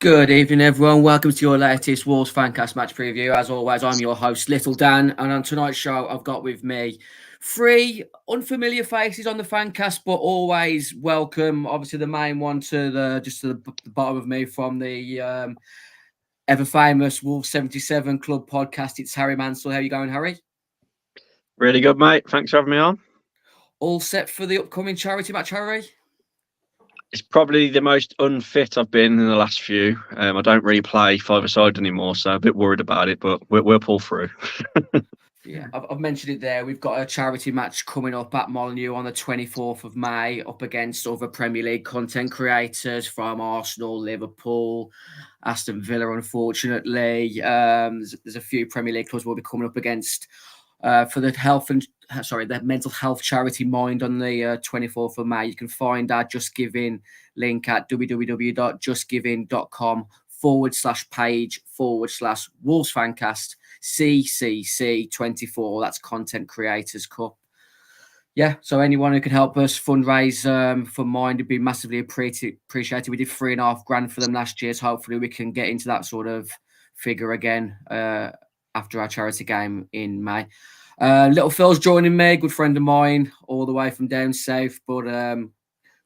Good evening, everyone. Welcome to your latest Wolves Fancast match preview. As always, I'm your host, Little Dan, and on tonight's show, I've got with me three unfamiliar faces on the Fancast, but always welcome. Obviously, the main one to the bottom of me from the ever famous Wolves 77 Club podcast. It's Harry Mansell. How are you going, Harry? Really good, mate. Thanks for having me on. All set for the upcoming charity match, Harry? It's probably the most unfit I've been in the last few. I don't really play five-a-side anymore, so I'm a bit worried about it, but we'll pull through. Yeah, I've mentioned it there. We've got a charity match coming up at Molineux on the 24th of May, up against other Premier League content creators from Arsenal, Liverpool, Aston Villa, unfortunately. There's a few Premier League clubs we'll be coming up against for the mental health charity Mind on the 24th of May. You can find our Just Giving link at www.justgiving.com/page/Wolves Fancast CCC24. That's Content Creators Cup. Yeah, so anyone who can help us fundraise for Mind would be massively appreciated. We did $3,500 for them last year, so hopefully we can get into that sort of figure again after our charity game in May. Little Phil's joining me, good friend of mine, all the way from down south, but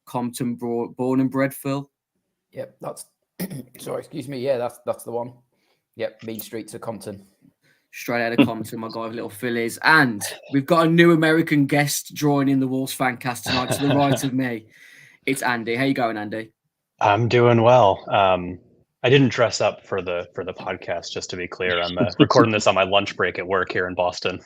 Compton born and bred, Phil. Yep, that's sorry, excuse me. Yeah, that's the one. Yep, Main Street to Compton. Straight out of Compton, my guy, Little Phil is. And we've got a new American guest joining the Wolves Fancast tonight to the right of me. It's Andy. How you going, Andy? I'm doing well. I didn't dress up for the podcast, just to be clear. I'm recording this on my lunch break at work here in Boston.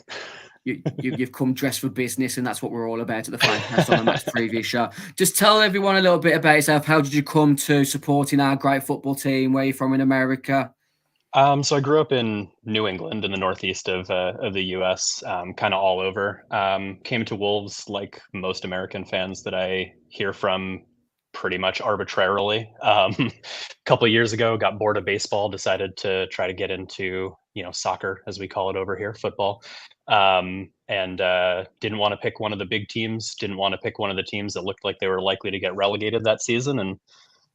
You've come dressed for business, and that's what we're all about at the Fancast on the match preview show. Just tell everyone a little bit about yourself. How did you come to supporting our great football team? Where are you from in America? So I grew up in New England, in the northeast of the U.S., kind of all over. Came to Wolves like most American fans that I hear from pretty much arbitrarily. A couple of years ago, got bored of baseball, decided to try to get into, soccer, as we call it over here, football. And didn't want to pick one of the big teams, didn't want to pick one of the teams that looked like they were likely to get relegated that season. And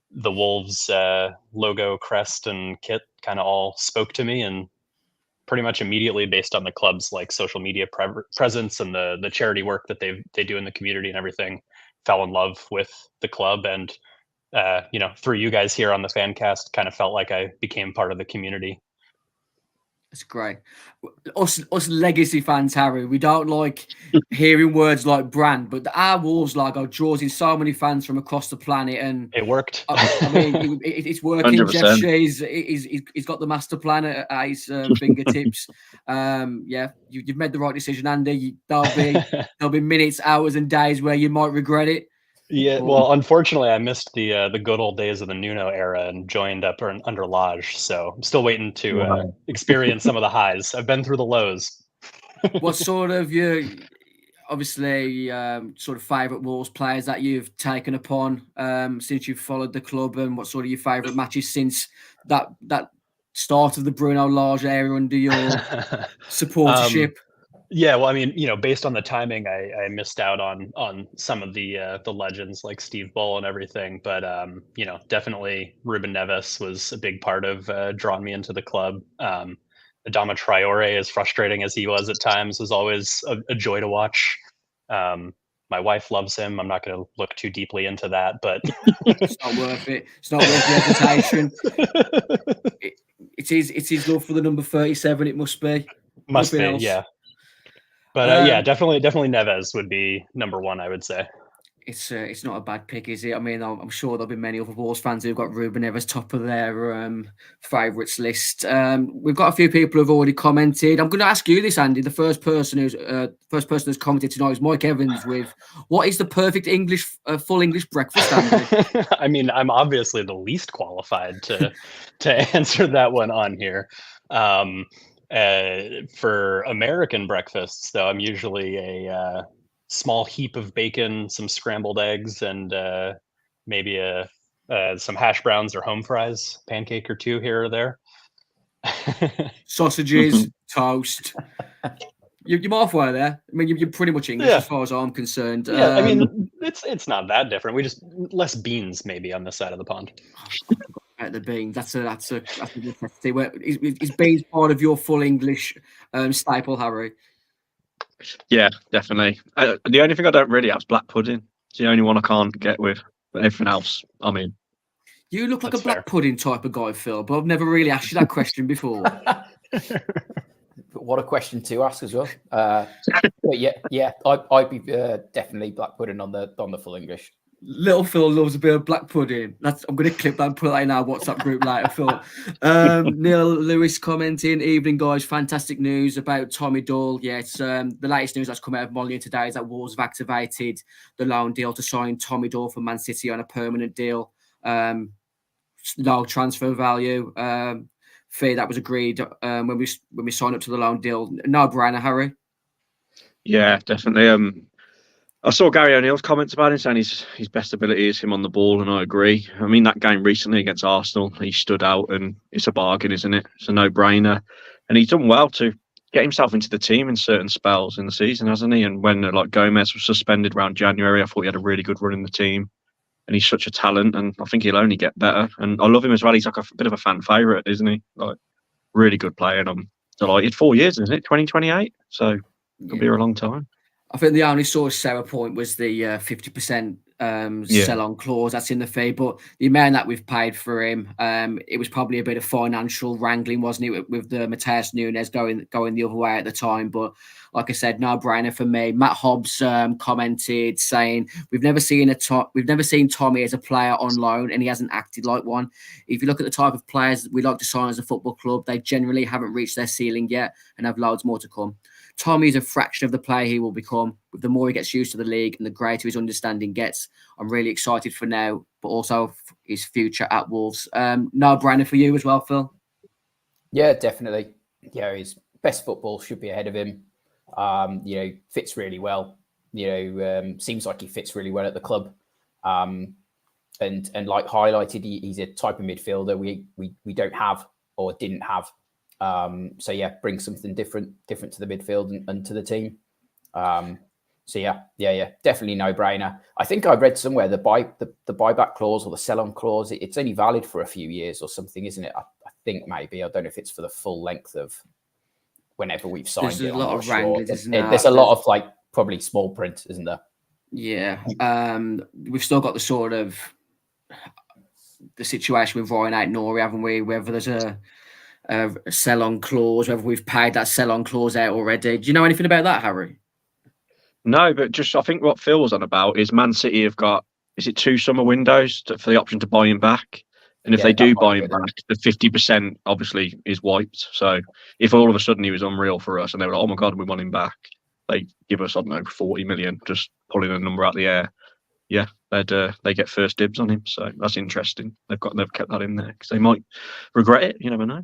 the Wolves logo, crest, and kit kind of all spoke to me, and pretty much immediately, based on the club's like social media presence and the charity work that they do in the community and everything, fell in love with the club. And through you guys here on the Fancast, kind of felt like I became part of the community. That's great. Us legacy fans, Harry, we don't like hearing words like brand, but our Wolves logo draws in so many fans from across the planet, and it worked. I mean, it's working. 100%. Jeff Shea's he's got the master plan at his fingertips. You've made the right decision, Andy. There'll be minutes, hours, and days where you might regret it. Yeah, well, unfortunately, I missed the good old days of the Nuno era and joined up under Lodge, so I'm still waiting to experience some of the highs. I've been through the lows. What sort of your, obviously, sort of favourite Wolves players that you've taken upon since you've followed the club, and what sort of your favourite matches since that start of the Bruno Lage era under your supportership? Yeah, well, I mean, based on the timing, I missed out on some of the legends like Steve Bull and everything, but definitely Ruben Neves was a big part of drawing me into the club. Adama Traore, as frustrating as he was at times, was always a joy to watch. My wife loves him. I'm not going to look too deeply into that, but it's not worth it. It's not worth the hesitation. It's his love for the number 37. It must be. Must be, yeah. But definitely Neves would be number one, I would say. It's not a bad pick, is it? I mean, I'm sure there'll be many other Wolves fans who've got Ruben Neves top of their favourites list. We've got a few people who've already commented. I'm going to ask you this, Andy. The first person who's commented tonight is Mike Evans with, "What is the perfect full English breakfast, Andy?" I mean, I'm obviously the least qualified to answer that one on here. For American breakfasts, though, I'm usually a small heap of bacon, some scrambled eggs, and maybe some hash browns or home fries, pancake or two here or there. Sausages, toast. You're halfway there. I mean, you're pretty much English as far as I'm concerned. Yeah, I mean, it's not that different. We just less beans maybe on this side of the pond. At the beans, that's a necessity. Is beans part of your full English staple, Harry? Yeah, definitely. The only thing I don't really have is black pudding. It's the only one I can't get with. But everything else, I'm in. You look like That's a black pudding type of guy, Phil, but I've never really asked you that question before. What a question to ask as well. But yeah, I'd be definitely black pudding on the full English. Little Phil loves a bit of black pudding. I'm going to clip that and put that in our WhatsApp group later, Phil. Neil Lewis commenting, evening guys, fantastic news about Tommy Doyle. Yeah, it's the latest news that's come out of Molineux today is that Wolves have activated the loan deal to sign Tommy Doyle for Man City on a permanent deal. Low transfer value. Fee that was agreed when we signed up to the loan deal. No brainer, Harry. Yeah, definitely. I saw Gary O'Neill's comments about him saying his best ability is him on the ball, and I agree. I mean, that game recently against Arsenal, he stood out, and it's a bargain, isn't it? It's a no-brainer, and he's done well to get himself into the team in certain spells in the season, hasn't he? And when like Gomez was suspended around January, I thought he had a really good run in the team, and he's such a talent, and I think he'll only get better. And I love him as well. He's like a bit of a fan favourite, isn't he? Like really good player, and I'm delighted. 4 years, isn't it? 2028, so it'll be a long time. I think the only sort of sour point was the 50% sell-on clause that's in the fee, but the amount that we've paid for him, it was probably a bit of financial wrangling, wasn't it, with the Mateus Nunes going the other way at the time. But like I said, no-brainer for me. Matt Hobbs commented saying, "We've never seen Tommy as a player on loan, and he hasn't acted like one. If you look at the type of players we like to sign as a football club, they generally haven't reached their ceiling yet and have loads more to come. Tommy is a fraction of the player he will become. The more he gets used to the league and the greater his understanding gets. I'm really excited for now, but also his future at Wolves." No-brainer for you as well, Phil? Yeah, definitely. Yeah, his best football should be ahead of him. Fits really well. Seems like he fits really well at the club. And like highlighted, he's a type of midfielder we don't have or didn't have. So yeah, bring something different to the midfield and to the team. So yeah, definitely no brainer. I think I read somewhere the buyback clause or the sell-on clause. It's only valid for a few years or something, isn't it? I think maybe. I don't know if it's for the full length of whenever we've signed it. There's a lot of wranglings, isn't there? There's a lot of like probably small print, isn't there? Yeah. We've still got the sort of the situation with Ryan Aït-Nouri, haven't we? Whether there's a sell-on clause, whether we've paid that sell-on clause out already. Do you know anything about that, Harry? No, but just I think what Phil was on about is Man City have got, is it 2 summer windows for the option to buy him back? And if they do buy him back, the 50% obviously is wiped. So if all of a sudden he was unreal for us and they were like, oh my God, we want him back, they give us, I don't know, 40 million, just pulling a number out of the air. Yeah, they get first dibs on him. So that's interesting. They've kept that in there because they might regret it. You never know.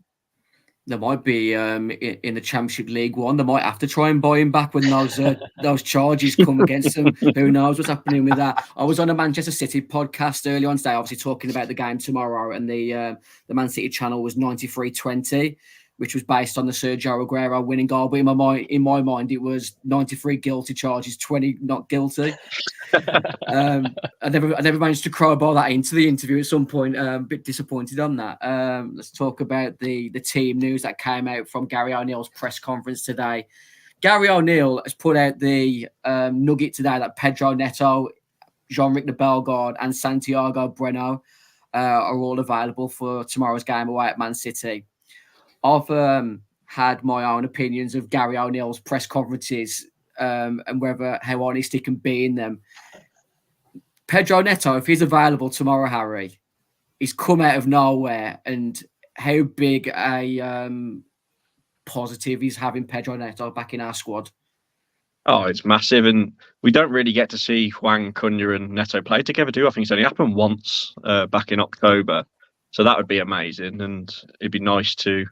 There might be in the Championship League One. They might have to try and buy him back when those charges come against them. Who knows what's happening with that? I was on a Manchester City podcast earlier on today, obviously talking about the game tomorrow, and the Man City channel was 93-20, which was based on the Sergio Aguero winning goal. But in my mind, it was 93 guilty charges, 20 not guilty. I never managed to crowbar that into the interview at some point. A bit disappointed on that. Let's talk about the team news that came out from Gary O'Neill's press conference today. Gary O'Neill has put out the nugget today that Pedro Neto, Jean-Ric de Bellegarde and Santiago Breno are all available for tomorrow's game away at Man City. I've had my own opinions of Gary O'Neill's press conferences and how honest he can be in them. Pedro Neto, if he's available tomorrow, Harry, he's come out of nowhere, and how big a positive he's having Pedro Neto back in our squad. Oh, it's massive, and we don't really get to see Hwang, Cunha and Neto play together, do I? think it's only happened once back in October. So that would be amazing, and it'd be nice to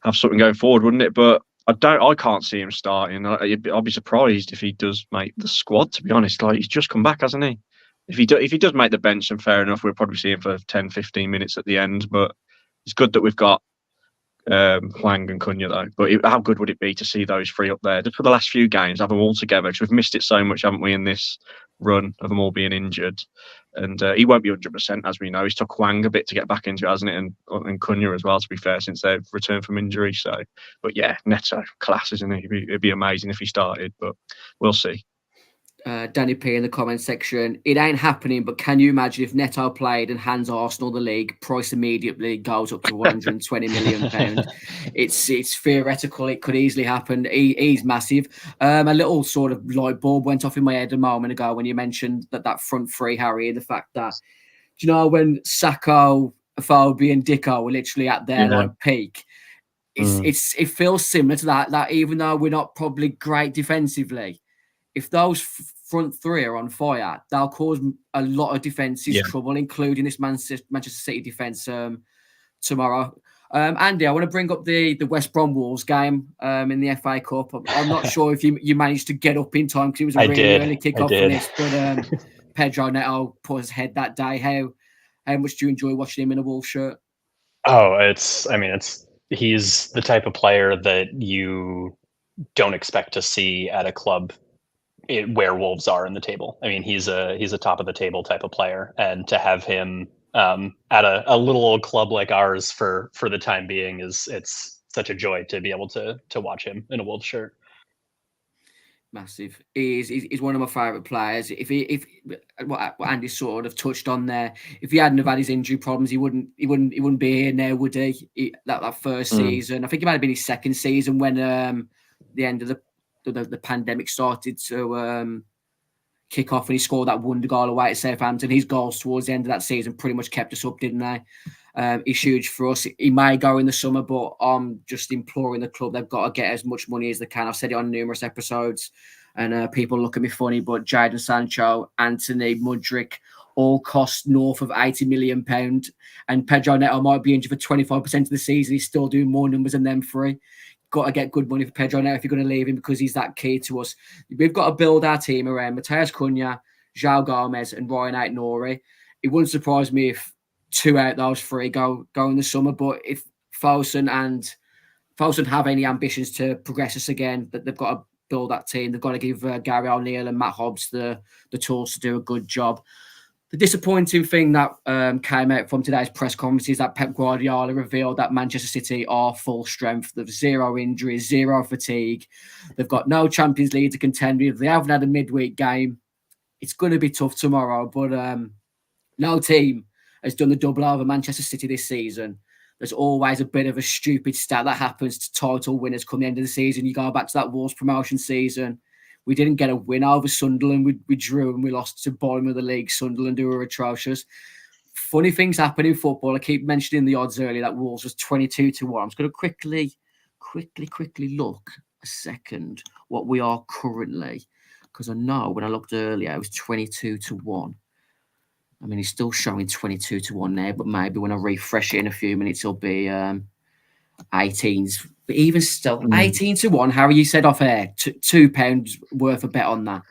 have something going forward, wouldn't it? But I can't see him starting. I'll be surprised if he does make the squad, to be honest. Like, he's just come back, hasn't he? If he does make the bench, then fair enough. We'll probably see him for 10, 15 minutes at the end. But it's good that we've got Hwang and Cunha, though. But how good would it be to see those three up there just for the last few games, have them all together? Because we've missed it so much, haven't we, in this run of them all being injured. And he won't be 100%, as we know. He's took Wang a bit to get back into it, hasn't it? And Cunha as well, to be fair, since they've returned from injury. So, but yeah, Neto, class, isn't he? It'd be amazing if he started, but we'll see. Danny P in the comment section. It ain't happening, but can you imagine if Neto played and hands Arsenal the league, price immediately goes up to £120 million. It's theoretical. It could easily happen. He's massive. A little sort of light bulb went off in my head a moment ago when you mentioned that front three, Harry, and the fact that, do you know, when Sacco, Phobie and Dicko were literally at their like peak, it feels similar to that even though we're not probably great defensively, if those front three are on fire, they'll cause a lot of defences trouble, including this Manchester City defence tomorrow. Andy, I want to bring up the West Brom Wolves game in the FA Cup. I'm not sure if you managed to get up in time because it was a really early kick-off for this, but Pedro Neto put his head that day. How much do you enjoy watching him in a Wolves shirt? Oh, he's the type of player that you don't expect to see at a club where Wolves are in the table. I mean, he's a top of the table type of player, and to have him at a little old club like ours for the time being it's such a joy to be able to watch him in a Wolves shirt. Massive. He's one of my favourite players. If what Andy sort of touched on there, if he hadn't have had his injury problems, he wouldn't be here now, would he? That first season, I think it might have been his second season when the end of the pandemic started to kick off, and he scored that wonder goal away at Southampton. His goals towards the end of that season pretty much kept us up, didn't they? He's huge for us. He may go in the summer, but I'm just imploring the club. They've got to get as much money as they can. I've said it on numerous episodes, and people look at me funny, but Jadon Sancho, Anthony, Mudryk all cost north of £80 million. And Pedro Neto might be injured for 25% of the season. He's still doing more numbers than them three. Got to get good money for Pedro Neto if you're going to leave him, because he's that key to us. We've got to build our team around Matheus Cunha, João Gomez, and Ryan Aït-Nouri. It wouldn't surprise me if 2 out of those 3 go in the summer. But if Fosun have any ambitions to progress us again, that they've got to build that team. They've got to give Gary O'Neill and Matt Hobbs the tools to do a good job. The disappointing thing that came out from today's press conference is that Pep Guardiola revealed that Manchester City are full strength. There's 0 injuries, 0 fatigue. They've got no Champions League to contend with. They haven't had a midweek game. It's going to be tough tomorrow, but no team has done the double over Manchester City this season. There's always a bit of a stupid stat that happens to title winners come the end of the season. You go back to that Wolves promotion season. We didn't get a win over Sunderland. We drew and we lost to bottom of the league, Sunderland, who were atrocious. Funny things happen in football. I keep mentioning the odds earlier that Wolves was 22-1. I'm just going to quickly look a second what we are currently, because I know when I looked earlier it was 22-1. I mean, he's still showing 22-1 now, but maybe when I refresh it in a few minutes, it'll be 18s. But even still, 18-1. Harry, you said off air, £2 worth a bet on that.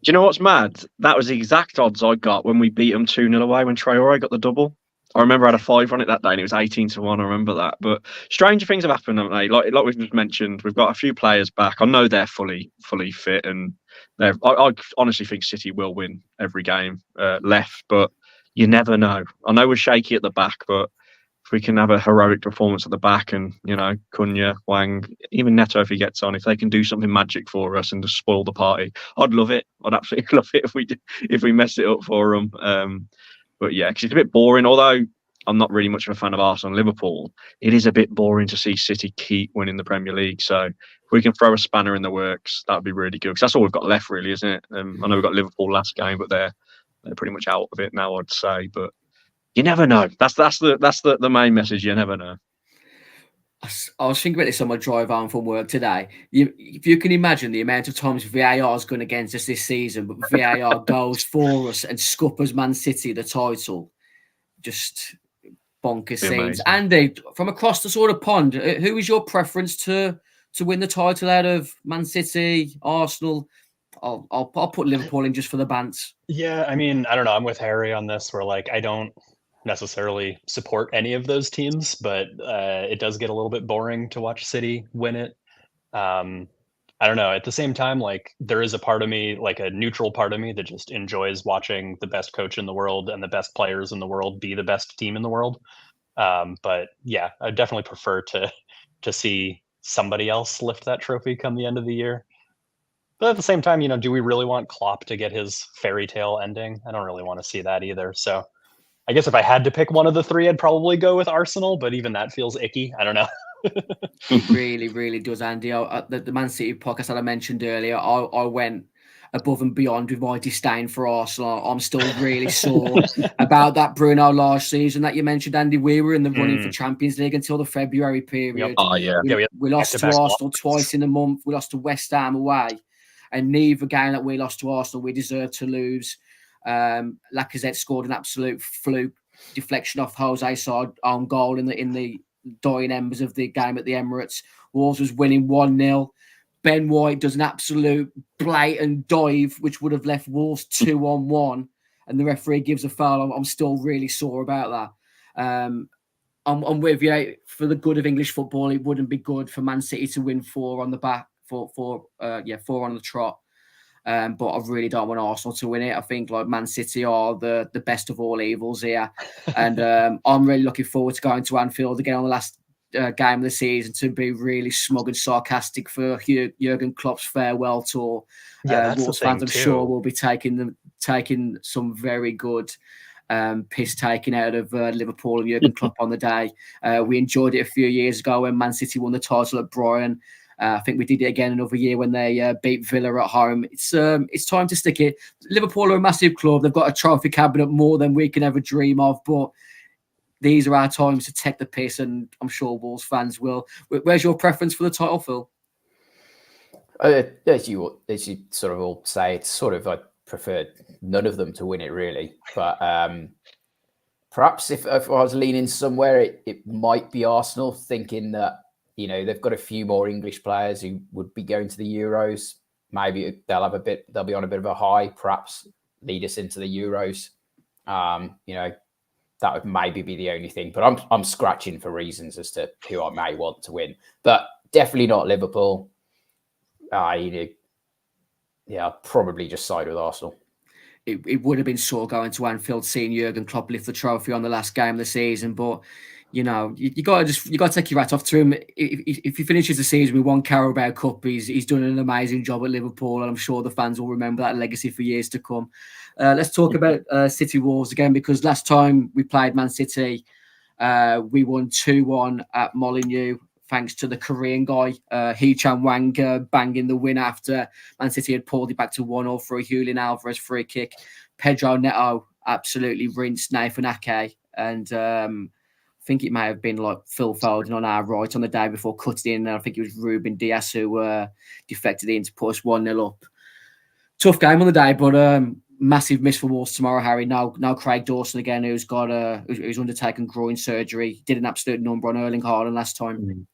Do you know what's mad? That was the exact odds I got when we beat them 2-0 away when Traore got the double. I remember I had a 5 on it that day and it was 18-1. I remember that. But stranger things have happened, haven't they? Like we've just mentioned, we've got a few players back. I know they're fully fit, and I honestly think City will win every game left, but you never know. I know we're shaky at the back, but if we can have a heroic performance at the back, and Cunha, Wang, even Neto, if he gets on, if they can do something magic for us and just spoil the party, I'd love it. I'd absolutely love it if we mess it up for them. But yeah, because it's a bit boring. Although I'm not really much of a fan of Arsenal and Liverpool, it is a bit boring to see City keep winning the Premier League. So if we can throw a spanner in the works, that'd be really good, because that's all we've got left, really, isn't it? I know we've got Liverpool last game, but they're pretty much out of it now, I'd say. But you never know. That's the main message. You never know. I was thinking about this on my drive home from work today. If you can imagine the amount of times VAR has gone against us this season, but VAR goes for us and scuppers Man City the title. Just bonkers scenes. Andy, from across the sort of pond, who is your preference to win the title out of Man City, Arsenal? I'll put Liverpool in just for the bants. Yeah, I mean, I don't know. I'm with Harry on this, where I don't necessarily support any of those teams, but it does get a little bit boring to watch City win it. I don't know. At the same time, like there is a part of me, like a neutral part of me, that just enjoys watching the best coach in the world and the best players in the world be the best team in the world. But yeah, I definitely prefer to see somebody else lift that trophy come the end of the year. But at the same time, do we really want Klopp to get his fairy tale ending? I don't really want to see that either. So I guess if I had to pick one of the three, I'd probably go with Arsenal, but even that feels icky. I don't know. It really, really does, Andy. The Man City podcast that I mentioned earlier, I went above and beyond with my disdain for Arsenal. I'm still really sore about that Bruno Lage season that you mentioned, Andy. We were in the running for Champions League until the February period. Yep. Oh, yeah. We lost to Arsenal twice in a month. We lost to West Ham away. And neither game that we lost to Arsenal, we deserved to lose. Lacazette scored an absolute fluke deflection off Jose's side on goal in the dying embers of the game at the Emirates. Wolves was winning 1-0. Ben White does an absolute blatant dive, which would have left Wolves 2-on-1, and the referee gives a foul. I'm still really sore about that. I'm with you. For the good of English football, it wouldn't be good for Man City to win 4 on the back, 4 on the trot. But I really don't want Arsenal to win it. I think like Man City are the best of all evils here. And I'm really looking forward to going to Anfield again on the last game of the season to be really smug and sarcastic for Jurgen Klopp's farewell tour. Yeah, Wolves fans, I'm sure, will be taking some very good piss taken out of Liverpool and Jurgen Klopp on the day. We enjoyed it a few years ago when Man City won the title at Brighton. I think we did it again another year when they beat Villa at home. It's time to stick it. Liverpool are a massive club. They've got a trophy cabinet more than we can ever dream of. But these are our times to take the piss, and I'm sure Wolves fans will. Where's your preference for the title, Phil? As you sort of all say, it's sort of I prefer none of them to win it really. But perhaps if I was leaning somewhere, it might be Arsenal, thinking that they've got a few more English players who would be going to the Euros. Maybe they'll be on a bit of a high, perhaps lead us into the Euros. That would maybe be the only thing. But I'm scratching for reasons as to who I may want to win. But definitely not Liverpool. I'd probably just side with Arsenal. It would have been sore going to Anfield, seeing Jurgen Klopp lift the trophy on the last game of the season, but you got to take your hat off to him. If he finishes the season with 1 Carabao Cup, he's done an amazing job at Liverpool, and I'm sure the fans will remember that legacy for years to come. Let's talk about City Wolves again, because last time we played Man City, we won 2-1 at Molineux, thanks to the Korean guy, Hee-chan Wang, banging the win after Man City had pulled it back to 1-0 for a Julian Alvarez free kick. Pedro Neto absolutely rinsed Nathan Ake, and I think it may have been like Phil Foden on our right on the day before cutting in. And I think it was Ruben Dias who deflected in to put us 1-0 up. Tough game on the day, but massive miss for Wolves tomorrow, Harry. Now Craig Dawson again, who's undertaken groin surgery, did an absolute number on Erling Haaland last time.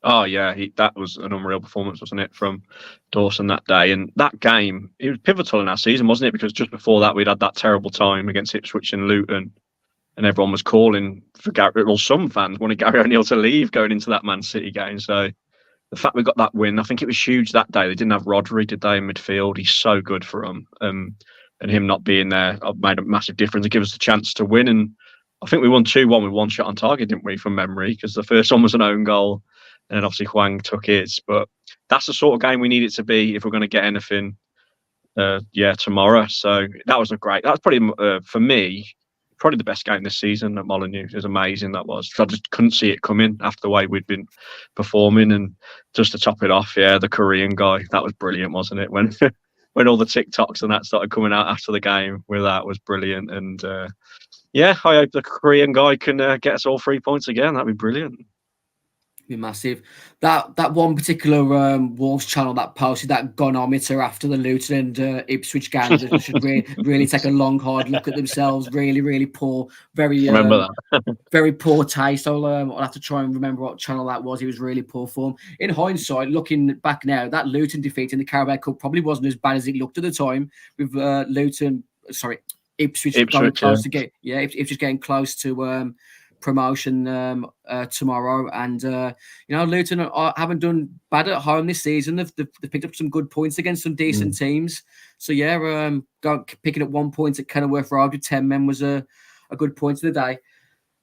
Oh yeah, that was an unreal performance, wasn't it, from Dawson that day? And that game, it was pivotal in our season, wasn't it? Because just before that, we'd had that terrible time against Ipswich and Luton. And everyone was calling for Gary. Well, some fans wanted Gary O'Neill to leave going into that Man City game. So the fact we got that win, I think it was huge that day. They didn't have Rodri, did they, in midfield? He's so good for them. And him not being there made a massive difference. It gave us a chance to win. And I think we won 2-1 with 1 shot on target, didn't we, from memory? Because the first one was an own goal. And then obviously Hwang took his. But that's the sort of game we need it to be if we're going to get anything tomorrow. So that was probably, for me, probably the best game this season at Molineux. It was amazing, that was. I just couldn't see it coming after the way we'd been performing. And just to top it off, the Korean guy, that was brilliant, wasn't it? When all the TikToks and that started coming out after the game with that was brilliant. And I hope the Korean guy can get us all 3 points again. That'd be brilliant. Be massive. That one particular Wolves channel that posted that gonometer after the Luton and Ipswich games should really take a long hard look at themselves. Really, really poor. Remember that. Very poor taste. I'll have to try and remember what channel that was. It was really poor form. In hindsight, looking back now, that Luton defeat in the Carabao Cup probably wasn't as bad as it looked at the time. With Ipswich going close to Ipswich getting close to promotion tomorrow. And, Luton haven't done bad at home this season. They've picked up some good points against some decent teams. So, picking up 1 point at Kenilworth Road with 10 men was a good point of the day.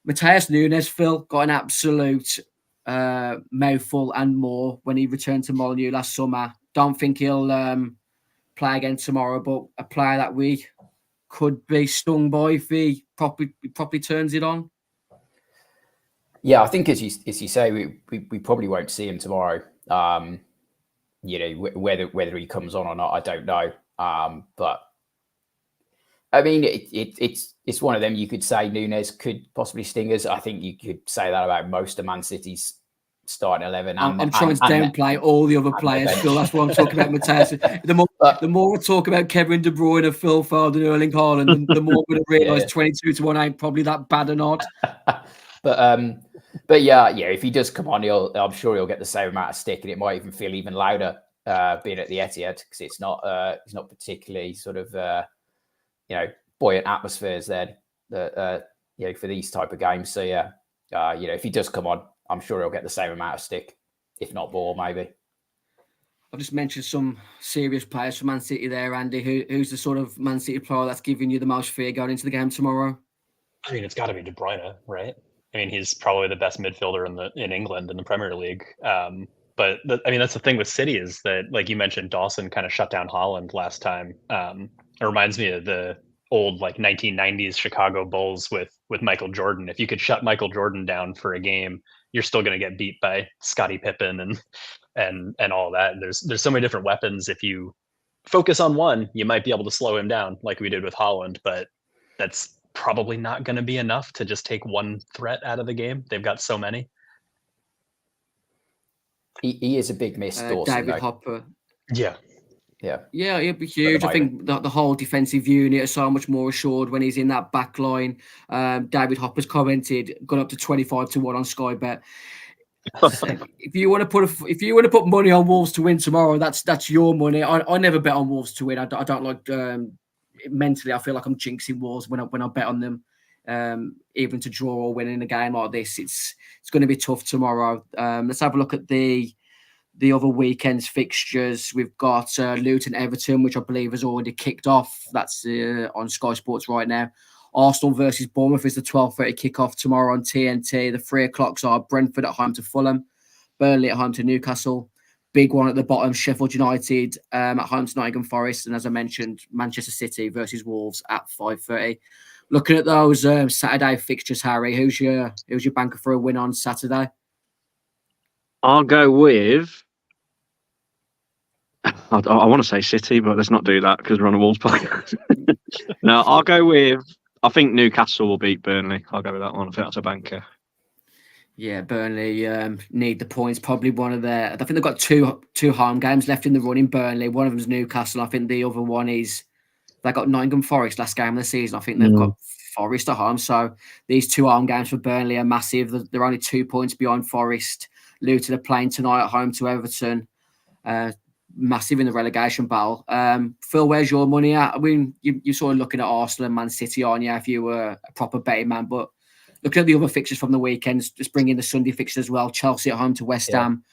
Mateus Nunes, Phil, got an absolute mouthful and more when he returned to Molineux last summer. Don't think he'll play again tomorrow, but a player that we could be stung by if he properly turns it on. Yeah, I think as you say, we probably won't see him tomorrow. Whether he comes on or not, I don't know. But I mean, it's one of them. You could say Nunes could possibly sting us. I think you could say that about most of Man City's starting 11. I'm trying to downplay all the other players, Phil. That's what I'm talking about, Mateus. The more we talk about Kevin De Bruyne and Phil Foden, Erling Haaland, the more we're going to realise 22-1 ain't probably that bad an odd. But yeah, if he does come on, I'm sure he'll get the same amount of stick, and it might even feel even louder being at the Etihad, because it's not particularly sort of buoyant atmospheres then for these type of games. So if he does come on, I'm sure he'll get the same amount of stick, if not more, maybe. I've just mentioned some serious players for Man City there, Andy. Who's the sort of Man City player that's giving you the most fear going into the game tomorrow? I mean, it's got to be De Bruyne, right? I mean, he's probably the best midfielder in England in the Premier League. But that's the thing with City is that, like you mentioned, Dawson kind of shut down Haaland last time. It reminds me of the old 1990s Chicago Bulls with Michael Jordan. If you could shut Michael Jordan down for a game, you're still going to get beat by Scottie Pippen and all that. And there's so many different weapons. If you focus on one, you might be able to slow him down like we did with Haaland, but that's probably not going to be enough to just take one threat out of the game. They've got so many. He is a big miss, Dawson. David Hopper. Yeah, he'll be huge. I think that the whole defensive unit is so much more assured when he's in that back line. David Hopper's commented, gone up to 25-1 on Sky Bet. If you want to put money on Wolves to win tomorrow, that's your money. I never bet on Wolves to win. I don't like mentally. I feel like I'm jinxing Wolves when I bet on them. Even to draw or win in a game like this, it's going to be tough tomorrow. Let's have a look at the other weekend's fixtures. We've got Luton Everton, which I believe has already kicked off. That's on Sky Sports right now. Arsenal versus Bournemouth is the 12:30 kickoff tomorrow on TNT. The 3 o'clocks are Brentford at home to Fulham, Burnley at home to Newcastle. Big one at the bottom, Sheffield United at home to Nottingham Forest. And as I mentioned, Manchester City versus Wolves at 5:30. Looking at those Saturday fixtures, Harry, who's your banker for a win on Saturday? I'll go with... I want to say City, but let's not do that because we're on a Wolves podcast. No, I'll go with... I think Newcastle will beat Burnley. I'll go with that one. I think that's a banker. Yeah, Burnley need the points. Probably one of their... I think they've got two home games left in the running, Burnley. One of them's Newcastle. I think the other one is... They got Nottingham Forest last game of the season. I think they've got Forest at home. So these 2 home games for Burnley are massive. They're only 2 points behind Forest. Luton are playing tonight at home to Everton. Massive in the relegation battle. Phil, where's your money at? I mean, you're sort of looking at Arsenal and Man City, aren't you, if you were a proper betting man? But looking at the other fixtures from the weekends, just bring in the Sunday fixtures as well. Chelsea at home to West Ham.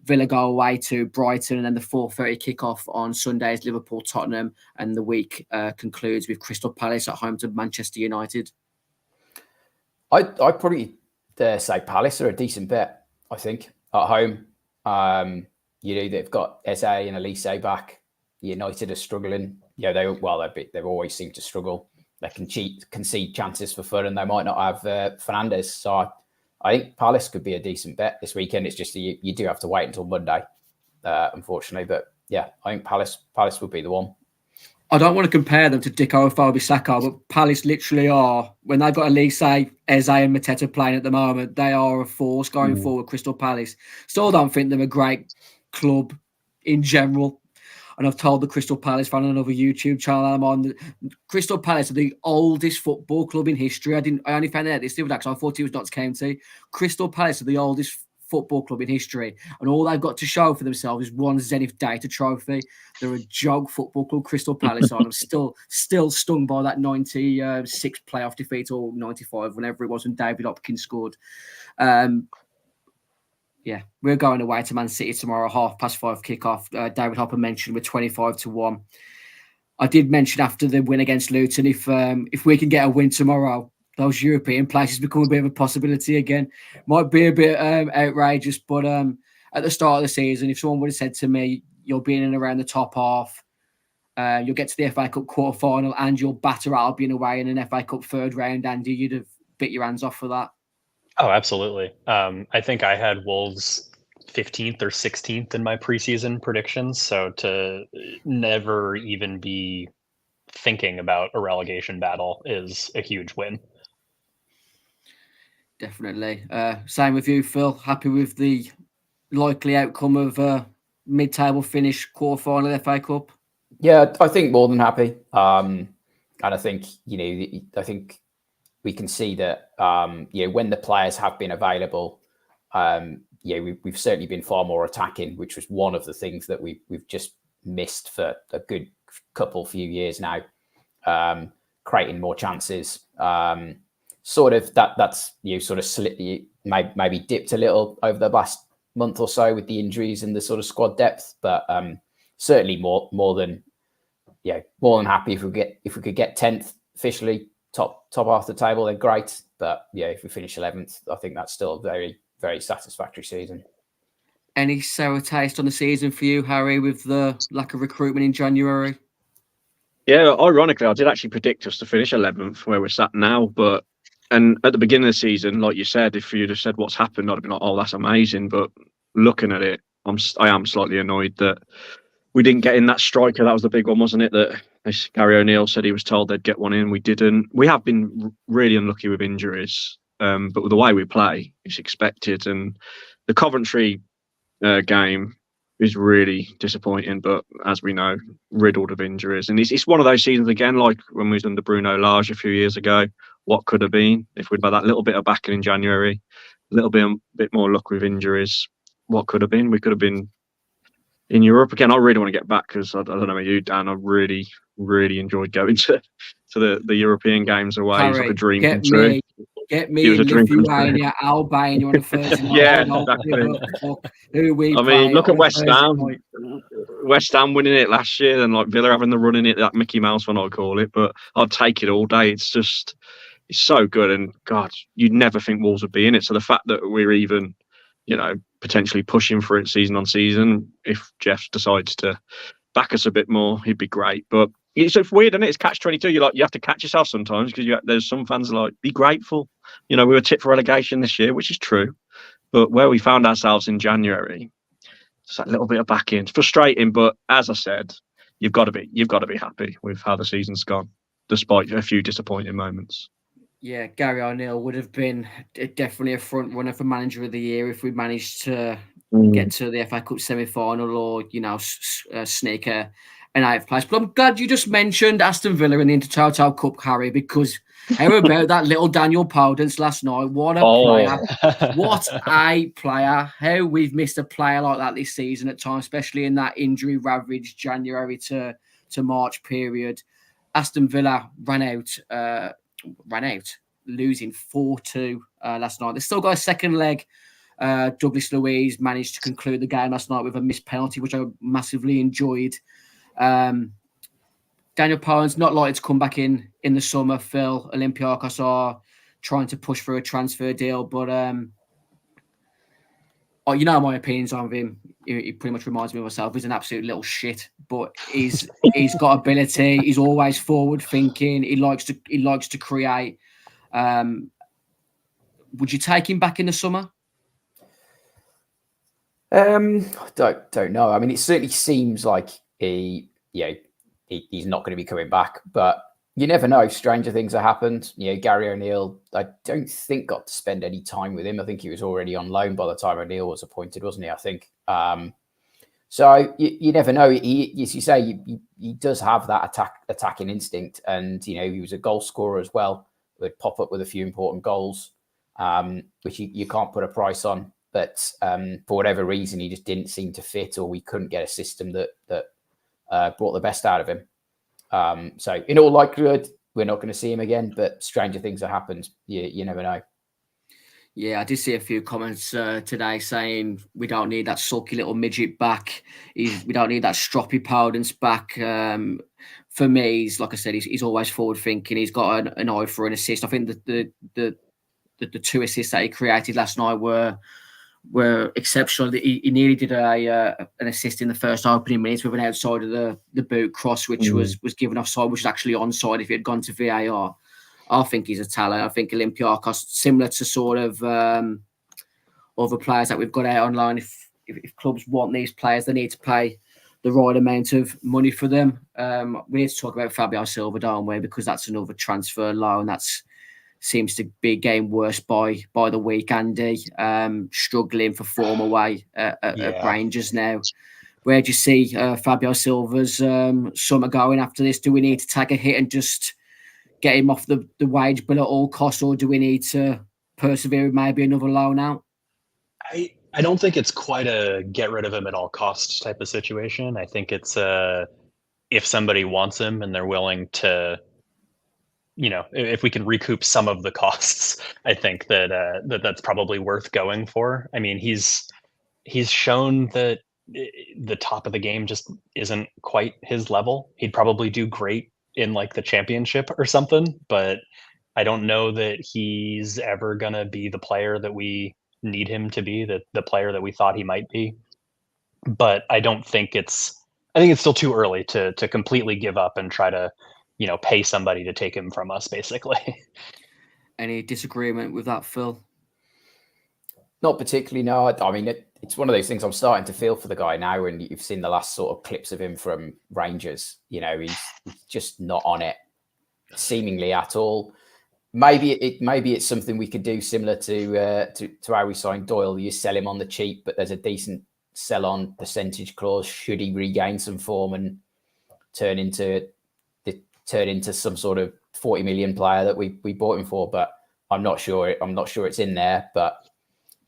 Villa go away to Brighton, and then the 4:30 kickoff on Sunday is Liverpool, Tottenham, and the week concludes with Crystal Palace at home to Manchester United. I'd probably dare say Palace are a decent bet, I think, at home. They've got Eze and Elise back. United are struggling. They've always seemed to struggle. They can concede chances for fun, and they might not have Fernandes. So I think Palace could be a decent bet this weekend. It's just you do have to wait until Monday, unfortunately. But yeah, I think Palace would be the one. I don't want to compare them to Dicko or Bissaka, but Palace literally are, when they've got Elise, Eze and Mateta playing at the moment, they are a force going forward, Crystal Palace. Still don't think they're a great club in general. And I've told the Crystal Palace fan on another YouTube channel I'm on, Crystal Palace are the oldest football club in history. I only found out this the other day because I thought it was Notts County. Crystal Palace are the oldest football club in history, and all they've got to show for themselves is one Zenith Data trophy. They're a joke football club, Crystal Palace. I'm still stung by that 96 playoff defeat, or 95, whenever it was, when David Hopkins scored. Yeah, we're going away to Man City tomorrow, 5:30 kickoff. David Hopper mentioned we're 25-1. I did mention after the win against Luton, if we can get a win tomorrow, those European places become a bit of a possibility again. Might be a bit outrageous, but at the start of the season, if someone would have said to me, you'll be in and around the top half, you'll get to the FA Cup quarter final, and you'll batter Albion away in an FA Cup third round, Andy, you'd have bit your hands off for that. Oh, absolutely. I think I had Wolves 15th or 16th in my preseason predictions. So to never even be thinking about a relegation battle is a huge win. Definitely. Same with you, Phil. Happy with the likely outcome of mid-table finish, quarter-final FA Cup? Yeah, I think more than happy. And I think, I think we can see that, when the players have been available, we've certainly been far more attacking, which was one of the things that we've just missed for a good few years now, creating more chances. Sort of that's sort of maybe dipped a little over the last month or so with the injuries and the sort of squad depth, but certainly more than happy if we could get 10th officially, top half the table, then great. But if we finish 11th, I think that's still a very, very satisfactory season. Any sour taste on the season for you, Harry, with the lack of recruitment in January? Yeah, ironically, I did actually predict us to finish 11th where we're sat now. And at the beginning of the season, like you said, if you'd have said what's happened, I'd have been like, oh, that's amazing. But looking at it, I am slightly annoyed that we didn't get in that striker. That was the big one, wasn't it? That Gary O'Neill said he was told they'd get one in. We didn't. We have been really unlucky with injuries. But with the way we play, it's expected. And the Coventry game is really disappointing, but as we know, riddled of injuries. And it's one of those seasons again, like when we was under Bruno Lage a few years ago. What could have been if we'd had that little bit of backing in January, a little bit more luck with injuries. What could have been? We could have been in Europe again. I really want to get back because I don't know about you, Dan. I really, really enjoyed going to the European games away. Harry, it's like a dream come true. Get me in Lithuania, Albania on a Thursday night. Yeah, exactly. Who we I mean, look at West Ham. Night. West Ham winning it last year, and like Villa having the run in it, that Mickey Mouse one I call it. But I'd take it all day. It's so good, and God, you'd never think Wolves would be in it. So the fact that we're even, potentially pushing for it season on season, if Jeff decides to back us a bit more, he'd be great. But it's weird, isn't it? It's catch-22. You have to catch yourself sometimes because there's some fans like, be grateful. We were tipped for relegation this year, which is true. But where we found ourselves in January, it's that little bit of backing. It's frustrating, but as I said, you've got to be happy with how the season's gone, despite a few disappointing moments. Yeah, Gary O'Neill would have been definitely a front runner for Manager of the Year if we managed to get to the FA Cup semi-final or, sneak an 8th place. But I'm glad you just mentioned Aston Villa in the Intertoto Cup, Harry, because how about that little Daniel Podence last night? What a player. What a player. How we've missed a player like that this season at times, especially in that injury-ravaged January to March period. Aston Villa ran out, losing 4-2 last night. They still got a second leg. Douglas Luiz managed to conclude the game last night with a missed penalty, which I massively enjoyed. Daniel Podence not likely to come back in the summer. Phil, Olympiacos are trying to push for a transfer deal, but my opinions on him. He pretty much reminds me of myself. He's an absolute little shit, but he's got ability. He's always forward thinking. He likes to create. Would you take him back in the summer? Don't know. I mean, it certainly seems like he's not going to be coming back, but you never know. Stranger things have happened. Gary O'Neill, I don't think got to spend any time with him. I think he was already on loan by the time O'Neill was appointed, wasn't he? I think. So you never know. He, as you say, he does have that attacking instinct, and he was a goal scorer as well. Would pop up with a few important goals, which you can't put a price on. but for whatever reason, he just didn't seem to fit, or we couldn't get a system that brought the best out of him. So in all likelihood, we're not going to see him again, but stranger things have happened. You never know. Yeah, I did see a few comments today saying we don't need that sulky little midget back. We don't need that stroppy Powden's back. For me, like I said, he's always forward thinking. He's got an eye for an assist. I think the 2 assists that he created last night were exceptional. He nearly did an assist in the first opening minutes with an outside of the boot cross, which was given offside, which was actually onside if he had gone to VAR. I think he's a talent. I think Olympiacos, similar to sort of other players that we've got out online, if clubs want these players, they need to pay the right amount of money for them. We need to talk about Fabio Silva, don't we? Because that's another transfer loan that's seems to be getting worse by the week. Andy, struggling for form away at Rangers now. Where do you see Fabio Silva's summer going after this? Do we need to take a hit and just get him off the wage bill at all costs, or do we need to persevere with maybe another loan out? I don't think it's quite a get rid of him at all costs type of situation. I think it's if somebody wants him and they're willing to, if we can recoup some of the costs, I think that's probably worth going for. I mean, he's shown that the top of the game just isn't quite his level. He'd probably do great in like the championship or something, but I don't know that he's ever gonna be the player that we need him to be, the player that we thought he might be. But I think it's still too early to completely give up and try to, pay somebody to take him from us, basically. Any disagreement with that, Phil? Not particularly, no. I mean, it's one of those things I'm starting to feel for the guy now, and you've seen the last sort of clips of him from Rangers. He's just not on it, seemingly at all. Maybe it's something we could do similar to how we signed Doyle. You sell him on the cheap, but there's a decent sell-on percentage clause should he regain some form and turn into some sort of 40 million player that we bought him for. But I'm not sure it's in there, but.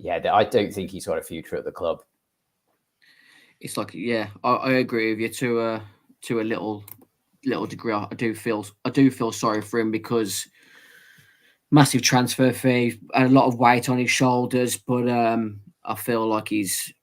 Yeah, I don't think he's got a future at the club. It's like, I agree with you to a little degree. I do feel sorry for him because massive transfer fee and a lot of weight on his shoulders. But I feel like he's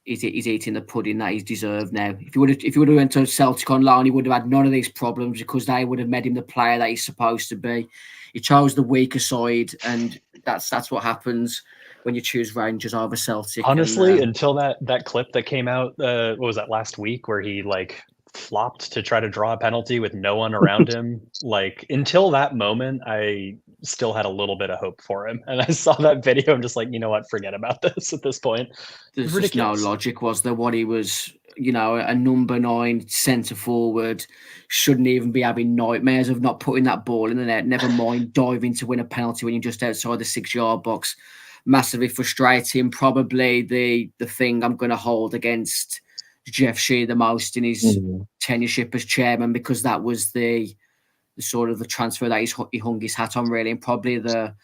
eating the pudding that he's deserved now. If he would have went to Celtic on loan, he would have had none of these problems because they would have made him the player that he's supposed to be. He chose the weaker side, and that's what happens when you choose Rangers over Celtic. Honestly, until that clip that came out, what was that, last week, where he like flopped to try to draw a penalty with no one around him. Like, until that moment, I still had a little bit of hope for him. And I saw that video, I'm just like, you know what, forget about this at this point. There's just no logic, was there? What he was, a number 9 centre forward, shouldn't even be having nightmares of not putting that ball in the net, never mind diving to win a penalty when you're just outside the 6-yard box. Massively frustrating. Probably the thing I'm going to hold against Jeff Shee the most in his tenureship as chairman, because that was the sort of the transfer that he hung his hat on, really, and probably the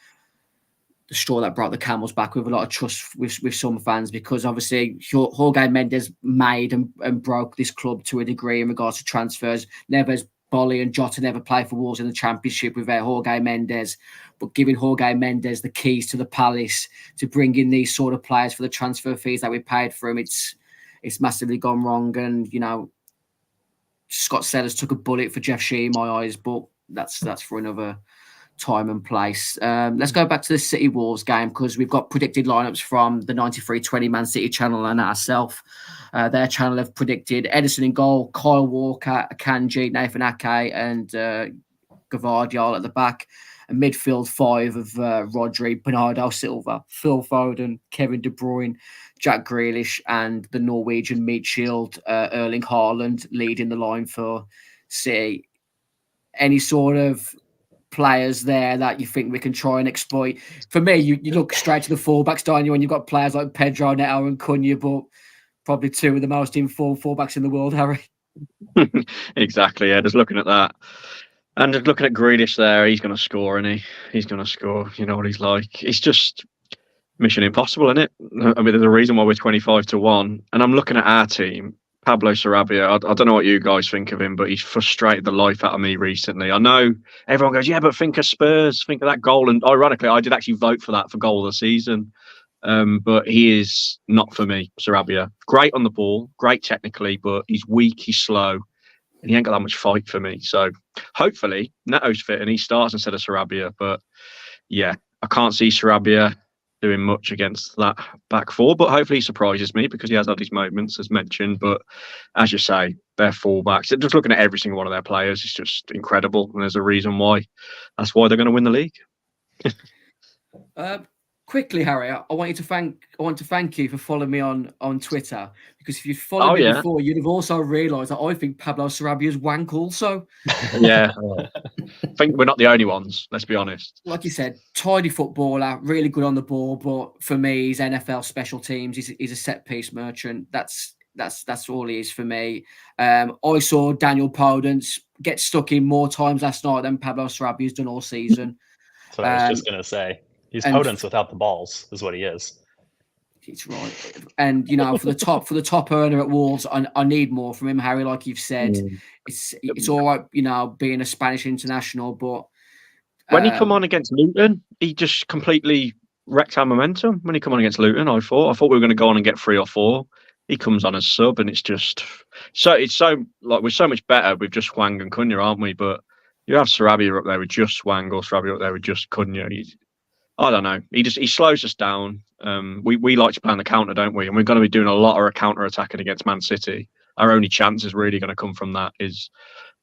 straw that brought the camel's back with a lot of trust with some fans, because obviously Jorge Mendes made and broke this club to a degree in regards to transfers. Neves, Bolly and Jota never played for Wolves in the Championship without Jorge Mendes, but giving Jorge Mendes the keys to the palace to bring in these sort of players for the transfer fees that we paid for him, it's massively gone wrong. And Scott Sellers took a bullet for Jeff Shee in my eyes, but that's for another time and place. Let's go back to the City Wolves game, because we've got predicted lineups from the 93-20 Man City channel and ourselves. Their channel have predicted Edison in goal, Kyle Walker, Akanji, Nathan Ake, and Gvardiol at the back. A midfield 5 of Rodri, Bernardo Silva, Phil Foden, Kevin De Bruyne, Jack Grealish, and the Norwegian meat shield, Erling Haaland, leading the line for City. Any sort of players there that you think we can try and exploit? For me, you look straight to the fullbacks, don't you? And you've got players like Pedro, Neto, and Cunha, but probably 2 of the most informed fullbacks in the world, Harry. Exactly, yeah. Just looking at that. And just looking at Grealish there, he's going to score, isn't he? He's going to score. You know what he's like. He's just... mission impossible, isn't it? I mean, there's a reason why we're 25-1. And I'm looking at our team, Pablo Sarabia. I don't know what you guys think of him, but he's frustrated the life out of me recently. I know everyone goes, yeah, but think of Spurs, think of that goal. And ironically, I did actually vote for that for goal of the season. But he is not for me, Sarabia. Great on the ball, great technically, but he's weak, he's slow, and he ain't got that much fight for me. So hopefully Neto's fit and he starts instead of Sarabia. But yeah, I can't see Sarabia doing much against that back four, but hopefully he surprises me because he has had his moments, as mentioned. But as you say, their fullbacks, just looking at every single one of their players, is just incredible. And there's a reason why. That's why they're going to win the league. Quickly, Harry, I want to thank you for following me on Twitter, because if you'd followed me before, you'd have also realised that I think Pablo Sarabia's wank also. Yeah. I think we're not the only ones, let's be honest. Like you said, tidy footballer, really good on the ball, but for me, he's NFL special teams. He's a set piece merchant. That's all he is for me. I saw Daniel Podence get stuck in more times last night than Pablo Sarabia's done all season. That's what I was just going to say. He's Podence without the balls, is what he is. It's right. And, for the top earner at Wolves, I need more from him, Harry, like you've said. It's all right, being a Spanish international, but... When he come on against Luton, he just completely wrecked our momentum. When he come on against Luton, I thought we were going to go on and get 3 or 4. He comes on as sub, and it's just... we're so much better with just Hwang and Cunha, aren't we? But you have Sarabia up there with just Hwang, or Sarabia up there with just Cunha. I don't know. He slows us down. We like to play on the counter, don't we? And we're going to be doing a lot of counter attacking against Man City. Our only chance is really going to come from that is,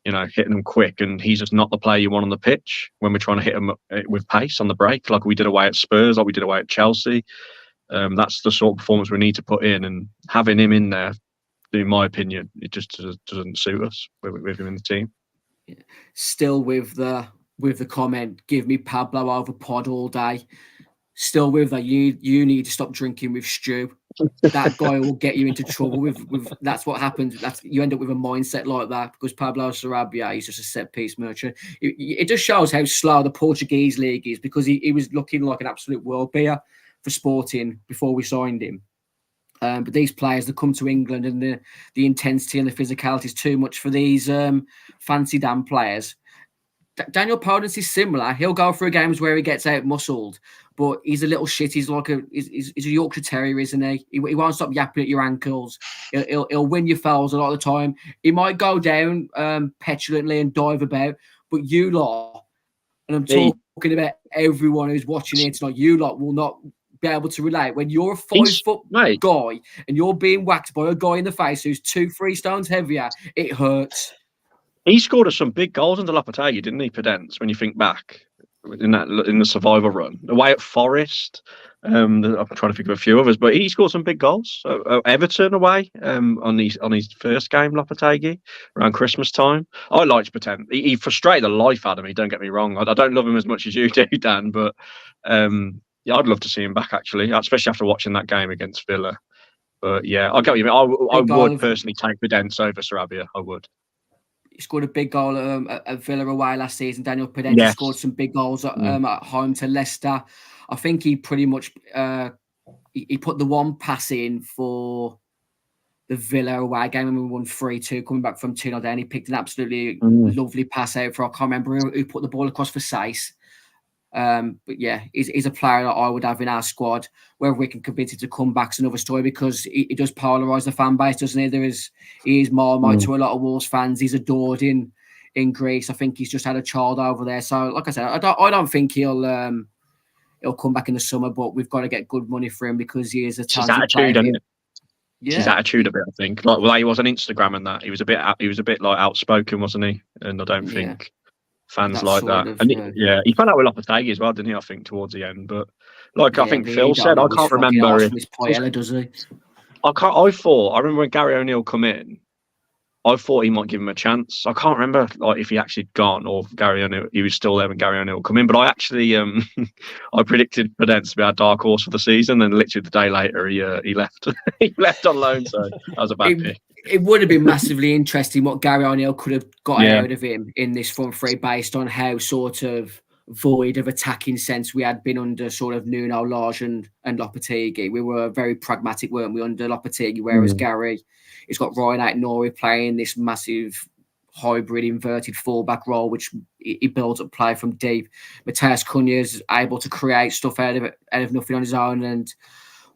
hitting them quick. And he's just not the player you want on the pitch when we're trying to hit him with pace on the break, like we did away at Spurs, like we did away at Chelsea. That's the sort of performance we need to put in. And having him in there, in my opinion, it just doesn't suit us with him in the team. Still with the comment, give me Pablo over Pod all day. Still with that, you need to stop drinking with Stu. That guy will get you into trouble with that's what happens. You end up with a mindset like that because Pablo Sarabia is just a set piece merchant. It just shows how slow the Portuguese league is, because he was looking like an absolute world beater for Sporting before we signed him. But these players that come to England, and the intensity and the physicality is too much for these fancy damn players. Daniel Podence is similar. He'll go through games where he gets out muscled, but he's a little shit. He's like he's a Yorkshire Terrier, isn't he? He won't stop yapping at your ankles. He'll win your fouls a lot of the time. He might go down petulantly and dive about, but you lot, and I'm talking about everyone who's watching it tonight, you lot will not be able to relate when you're a 5-foot guy and you're being whacked by a guy in the face who's 2-3 stones heavier. It hurts. He scored us some big goals under Lopetegui, didn't he, Podence, when you think back in the survival run. Away at Forest, I'm trying to think of a few others, but he scored some big goals. Everton away on his first game, Lopetegui, around Christmas time. I liked Podence. He frustrated the life out of me, don't get me wrong. I don't love him as much as you do, Dan, but yeah, I'd love to see him back, actually, especially after watching that game against Villa. But yeah, I get what you mean. I would personally take Podence over Sarabia. I would. He scored a big goal at Villa away last season. Daniel Podence scored some big goals at home to Leicester. I think he pretty much he put the one pass in for the Villa away game and we won 3-2 coming back from 2-0 down. He picked an absolutely lovely pass out for, I can't remember who put the ball across for Sace. But yeah, he's a player that I would have in our squad. Whether we can convince him to come back is another story, because he does polarise the fan base, doesn't he? He is Marmite to a lot of Wolves fans. He's adored in Greece. I think he's just had a child over there. So, like I said, I don't think he'll come back in the summer, but we've got to get good money for him because he is a talented player. Yeah. His attitude a bit, I think. Like, well, he was on Instagram and that. He was a bit like outspoken, wasn't he? And I don't think fans like that. He found out with Lopetegui as well, didn't he? I think towards the end, but I think Phil said, I can't remember. Does he? I remember when Gary O'Neill come in. I thought he might give him a chance. I can't remember if he actually gone or Gary O'Neill. He was still there when Gary O'Neill come in. But I actually I predicted Podence to be our dark horse for the season, and literally the day later he left. He left on loan, so that was a bad pick. It would have been massively interesting what Gary O'Neill could have got out of him in this front three, based on how sort of void of attacking sense we had been under sort of Nuno, Lage and Lopetegui. We were very pragmatic, weren't we, under Lopetegui, whereas Gary, he's got Ryan Aït-Nouri playing this massive hybrid inverted fullback role, which he builds up play from deep. Matheus Cunha is able to create stuff out of nothing on his own, and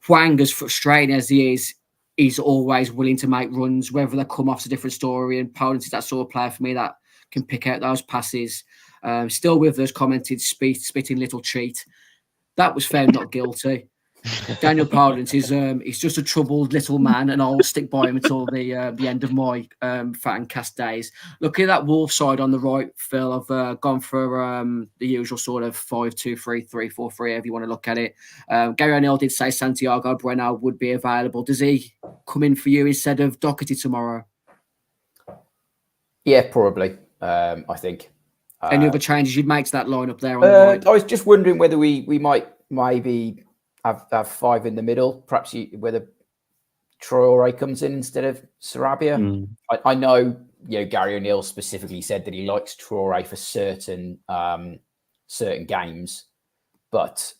Hwang, as frustrating as he is, he's always willing to make runs, whether they come off a different story, and Poland is that sort of player for me that can pick out those passes. Still with us, commented, spitting little cheat. That was found not guilty. Daniel Podence is he's just a troubled little man, and I'll stick by him until the end of my Fancast days. Looking at that Wolf side on the right, Phil, I've gone for the usual sort of 5-2-3, 3-4-3, however you want to look at it. Gary O'Neill did say Santiago Bueno would be available. Does he come in for you instead of Doherty tomorrow? Yeah, probably. I think. Any other changes you'd make to that lineup there on the right? I was just wondering whether we might maybe have five in the middle. Perhaps whether Traore comes in instead of Sarabia. I know, Gary O'Neill specifically said that he likes Traore for certain games, but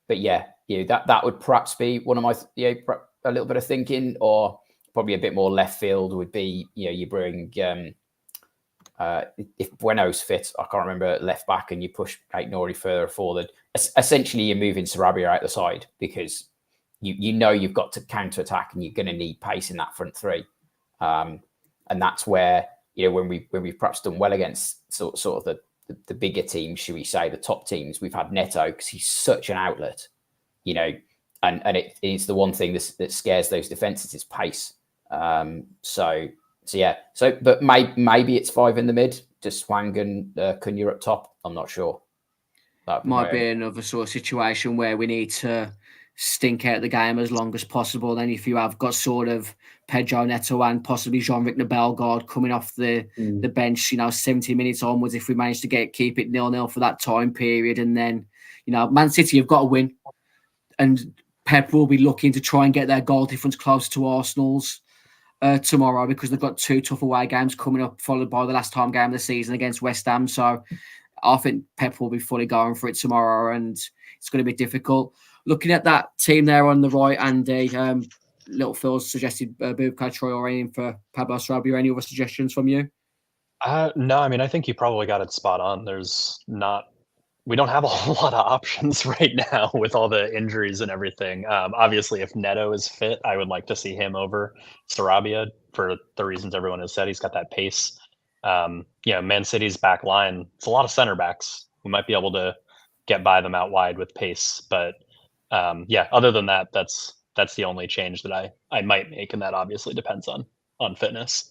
yeah, that would perhaps be one of my a little bit of thinking, or probably a bit more left field would be you bring. If Bueno's fit, I can't remember, left back, and you push Aït-Nouri further forward, essentially you're moving Sarabia out the side because you've got to counter attack and you're going to need pace in that front three, and that's where when we've perhaps done well against sort of the bigger teams, should we say, the top teams, we've had Neto because he's such an outlet, and it's the one thing that scares those defenses is pace. So yeah. But maybe it's five in the mid, just Hwang and Cunha up top. I'm not sure. That might be another sort of situation where we need to stink out the game as long as possible. Then if you have got sort of Pedro, Neto and possibly Jean-Ric Bellegarde coming off the bench, 70 minutes onwards, if we manage to keep it 0-0 for that time period, and then Man City have got to win, and Pep will be looking to try and get their goal difference closer to Arsenal's tomorrow, because they've got two tough away games coming up, followed by the last home game of the season against West Ham. So I think Pep will be fully going for it tomorrow, and it's going to be difficult. Looking at that team there on the right, Andy, Little Phil's suggested Boubakar Traore in for Pablo Sarabia. Any other suggestions from you? No, I mean, I think you probably got it spot on. We don't have a whole lot of options right now with all the injuries and everything. Obviously, if Neto is fit, I would like to see him over Sarabia for the reasons everyone has said. He's got that pace. Man City's back line, it's a lot of center backs. We might be able to get by them out wide with pace. But other than that, that's the only change that I might make, and that obviously depends on fitness.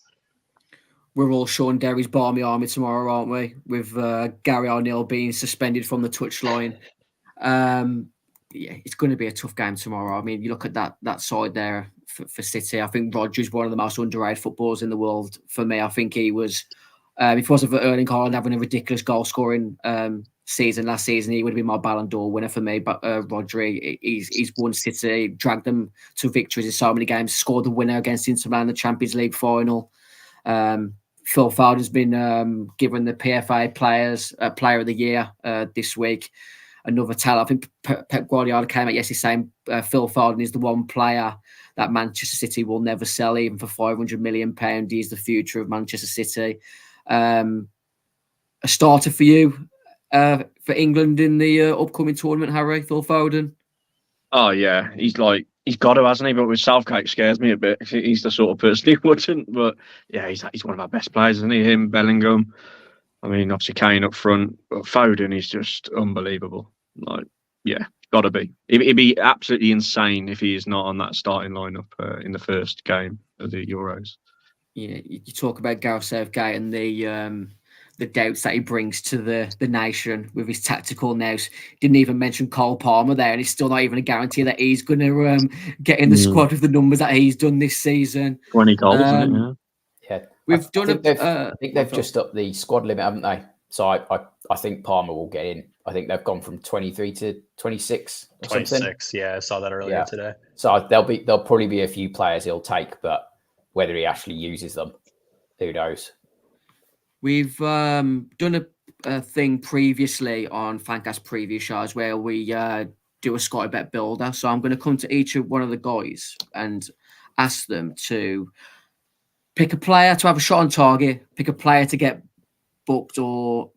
We're all Sean Derry's Barmy Army tomorrow, aren't we? With Gary O'Neill being suspended from the touchline. It's going to be a tough game tomorrow. I mean, you look at that side there for City. I think Rodgers, one of the most underrated footballers in the world. For me, I think he was, if it wasn't for Erling Haaland having a ridiculous goal-scoring season last season, he would have been my Ballon d'Or winner for me. But Rodri, he's won City, dragged them to victories in so many games, scored the winner against Inter Milan in the Champions League final. Phil Foden's been given the PFA Player of the Year this week. Another talent. I think Pep Guardiola came out yesterday saying Phil Foden is the one player that Manchester City will never sell, even for £500 million. He is the future of Manchester City. A starter for you for England in the upcoming tournament, Harry, Phil Foden? Oh, yeah. He's got to, hasn't he? But with Southgate scares me a bit. He's the sort of person he wouldn't. But yeah, he's one of our best players, isn't he? Him, Bellingham. I mean, obviously Kane up front. But Foden is just unbelievable. Got to be. It'd be absolutely insane if he is not on that starting lineup in the first game of the Euros. Yeah, you talk about Gareth Southgate and the doubts that he brings to the nation with his tactical nous. Didn't even mention Cole Palmer there, and it's still not even a guarantee that he's going to get in the squad with the numbers that he's done this season. 20 goals, isn't it? Yeah. We've I think they've just upped the squad limit, haven't they? So I think Palmer will get in. I think they've gone from 23 to 26 or 26, something. Yeah, I saw that earlier today. So there'll probably be a few players he'll take, but whether he actually uses them, who knows? We've done thing previously on Fancast preview shows where we do a Sky Bet builder. So I'm going to come to each of one of the guys and ask them to pick a player to have a shot on target, pick a player to get booked, or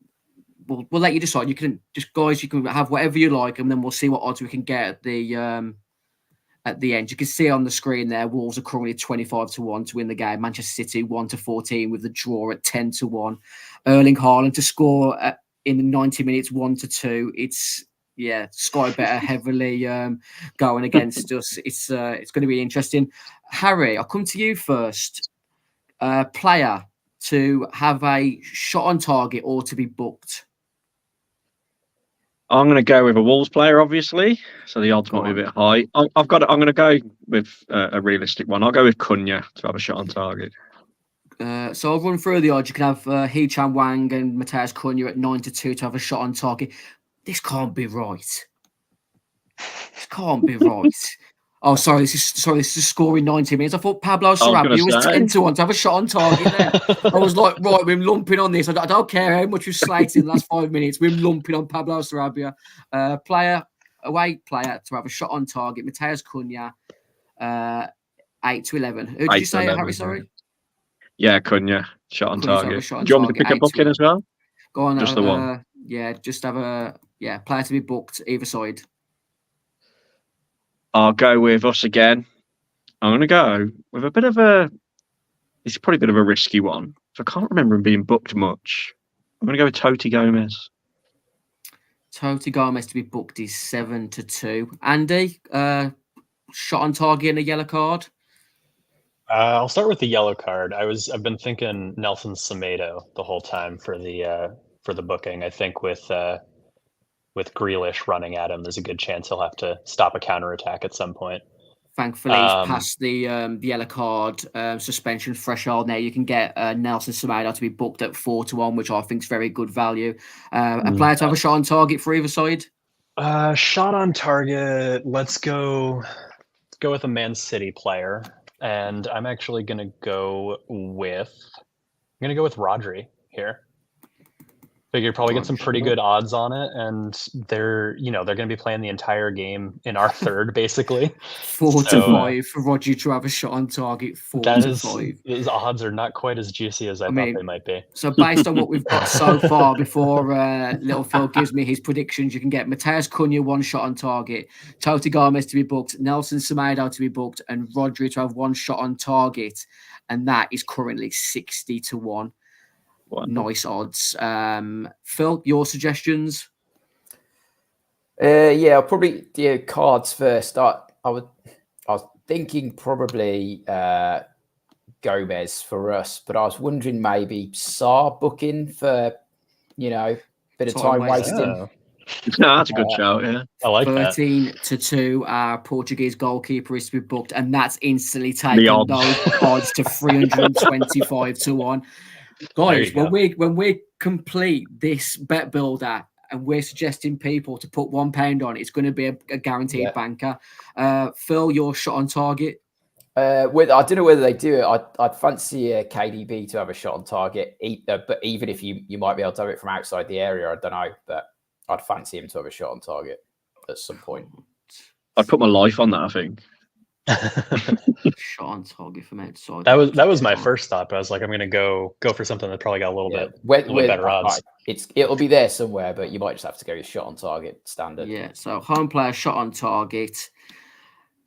we'll let you decide. You can you can have whatever you like, and then we'll see what odds we can get at the end. You can see on the screen there, Wolves are currently 25-1 to win the game. Manchester City 1-14 with the draw at 10-1. Erling Haaland to score in the 90 minutes 1-2. It's Sky Bet heavily going against us. It's going to be interesting. Harry, I'll come to you first. Player to have a shot on target or to be booked. I'm going to go with a Wolves player, obviously. So the odds might be a bit high. I'm going to go with a realistic one. I'll go with Cunha to have a shot on target. So I'll run through the odds. You can have Hee-Chan Wang and Matheus Cunha at 9-2 to have a shot on target. This can't be right. This can't be right. Oh, sorry. This is scoring 90 minutes. I thought Pablo Sarabia was 10-1 to have a shot on target there. I was like, right, we're lumping on this. I don't care how much we've slated in the last 5 minutes. We're lumping on Pablo Sarabia. Away player to have a shot on target. Matheus Cunha, 8-11. Who did you say, Harry? Sorry. Yeah, Cunha, shot on target. Do you want me to pick a booking as well? Go on. Just the one. Yeah, just have a player to be booked either side. I'll go with us again. I'm going to go with it's probably a bit of a risky one. So I can't remember him being booked much. I'm going to go with Toti Gomez. Toti Gomez to be booked is 7-2. Andy, shot on target and a yellow card. I'll start with the yellow card. I've been thinking Nelson Semedo the whole time for the booking. I think with Grealish running at him, there's a good chance he'll have to stop a counterattack at some point. Thankfully, he's past the yellow card suspension threshold now. You can get Nelson Semedo to be booked at 4-1, which I think is very good value. A player to have a shot on target for either side. Shot on target. Let's go with a Man City player, and I'm actually going to go with Rodri here. Figure probably get some pretty good odds on it, and they're going to be playing the entire game in our third, basically. 4-5 for Rodri to have a shot on target. 4-5. Those odds are not quite as juicy as I thought they might be. So based on what we've got so far, before Little Phil gives me his predictions, you can get Matheus Cunha 1 shot on target, Toti Gomez to be booked, Nelson Semedo to be booked, and Rodri to have 1 shot on target, and that is currently 60-1. Nice odds. Phil, your suggestions? I'll probably do cards first. I was thinking probably Gomez for us, but I was wondering maybe Sarr booking for bit of time wasting. No, that's a good shout. Yeah, I like 13-2. Our Portuguese goalkeeper is to be booked, and that's instantly taking those odds to 325-1. Guys, when we complete this bet builder and we're suggesting people to put £1 on, it's going to be a guaranteed banker. Phil, your shot on target. I don't know whether they do it. I'd fancy KDB to have a shot on target, but even if you might be able to have it from outside the area, I don't know. But I'd fancy him to have a shot on target at some point. I'd put my life on that, I think. Shot on target from outside. That was my first thought, but I was like, I'm going to go for something that probably got a little bit better odds. It'll be there somewhere, but you might just have to go with shot on target standard. Yeah. So home player shot on target.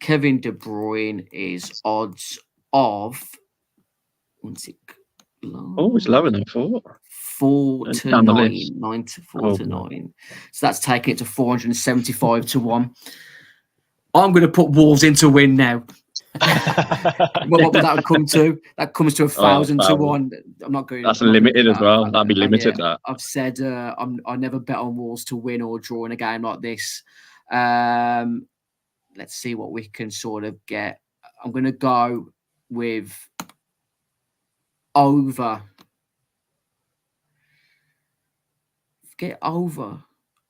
Kevin De Bruyne is odds of. It's lower than 4. 4-9, 9-4-9. So that's taking it to 475-1. I'm going to put Wolves into win now. What would that come to? That comes to 1,000-1. I'm not going. That's limited as well. That'd be limited. That I've said I never bet on Wolves to win or draw in a game like this. Let's see what we can sort of get. I'm going to go with over. Get over.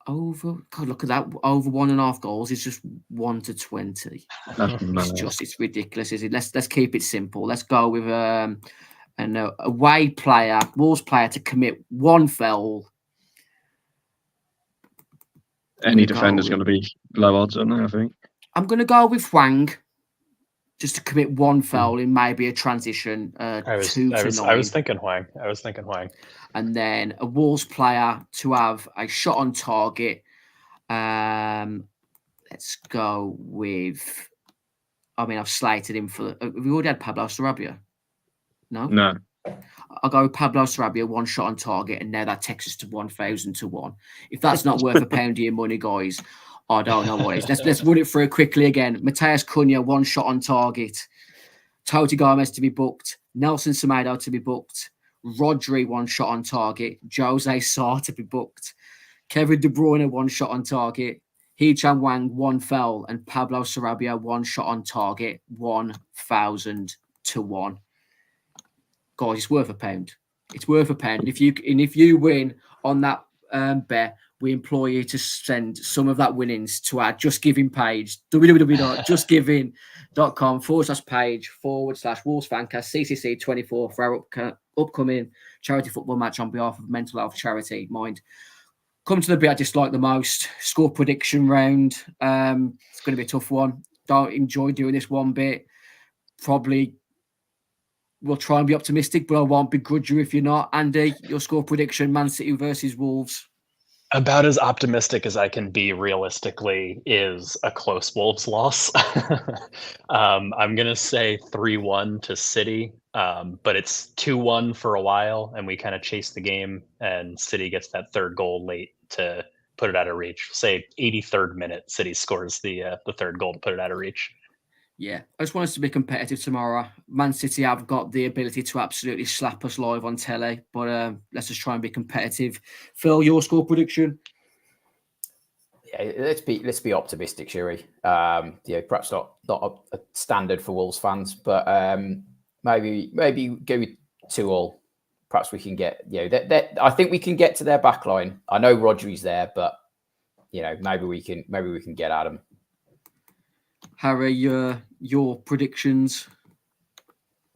God, look at that. Over 1.5 goals is just 1-20. It's ridiculous, is it? Let's keep it simple. Let's go with an away player, Wolves player to commit 1 foul Any defender's going to be low odds, aren't they, I think. I'm going to go with Wang, just to commit one foul in maybe a transition. I was 2 to 9. I was thinking Huang. And then a Wolves player to have a shot on target. Let's go with. I mean, I've slated him for. Have we already had Pablo Sarabia? No. I'll go with Pablo Sarabia, one shot on target, and now that takes us to 1,000 to 1. If that's not worth a pound of your money, guys, I don't know what is. Let's run it through quickly again. Mateus Cunha, one shot on target. Toti Gomez to be booked. Nelson Semedo to be booked. Rodri, one shot on target. Jose Sarr to be booked. Kevin De Bruyne, one shot on target. Hee-Chan Wang, one foul. And Pablo Sarabia, one shot on target. 1,000 to 1. Guys, it's worth a pound. It's worth a pound. And if you win on that bet, we implore you to send some of that winnings to our Just Giving page, www.justgiving.com/page/Wolves Fancast CCC24 for our upcoming charity football match on behalf of mental health charity Mind. Come to the bit I dislike the most, score prediction round. It's going to be a tough one. Don't enjoy doing this one bit. Probably we'll try and be optimistic, but I won't begrudge you if you're not. Andy, your score prediction, Man City versus Wolves. About as optimistic as I can be realistically is a close Wolves loss. I'm going to say 3-1 to City, but it's 2-1 for a while, and we kind of chase the game, and City gets that third goal late to put it out of reach. Say 83rd minute, City scores the third goal to put it out of reach. Yeah, I just want us to be competitive tomorrow. Man City have got the ability to absolutely slap us live on telly, but let's just try and be competitive. Phil, your score prediction? Yeah, let's be optimistic, Shiri. Perhaps not a standard for Wolves fans, but maybe go with 2-2. Perhaps we can get I think we can get to their back line. I know Rodri's there, but maybe we can get at them. Harry, your predictions?